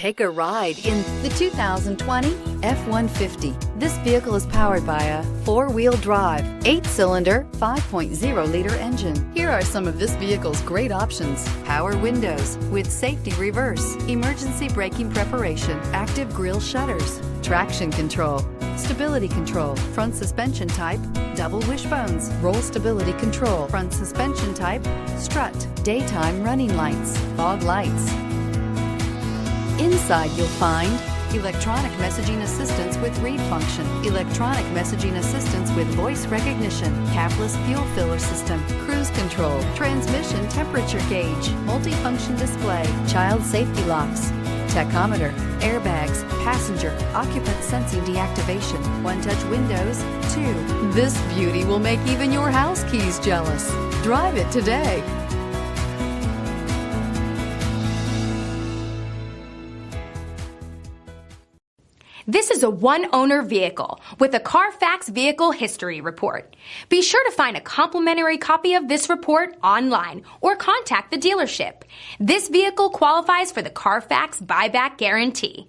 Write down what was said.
Take a ride in the 2020 F-150. This vehicle is powered by a four-wheel drive, 8-cylinder, 5.0-liter engine. Here are some of this vehicle's great options: power windows with safety reverse, emergency braking preparation, active grille shutters, traction control, stability control, front suspension type, double wishbones, roll stability control, front suspension type, strut, daytime running lights, fog lights. Inside you'll find electronic messaging assistance with read function, electronic messaging assistance with voice recognition, capless fuel filler system, cruise control, transmission temperature gauge, multifunction display, child safety locks, tachometer, airbags, passenger, occupant sensing deactivation, one-touch windows, too. This beauty will make even your house keys jealous. Drive it today. This is a one-owner vehicle with a Carfax Vehicle History Report. Be sure to find a complimentary copy of this report online or contact the dealership. This vehicle qualifies for the Carfax Buyback Guarantee.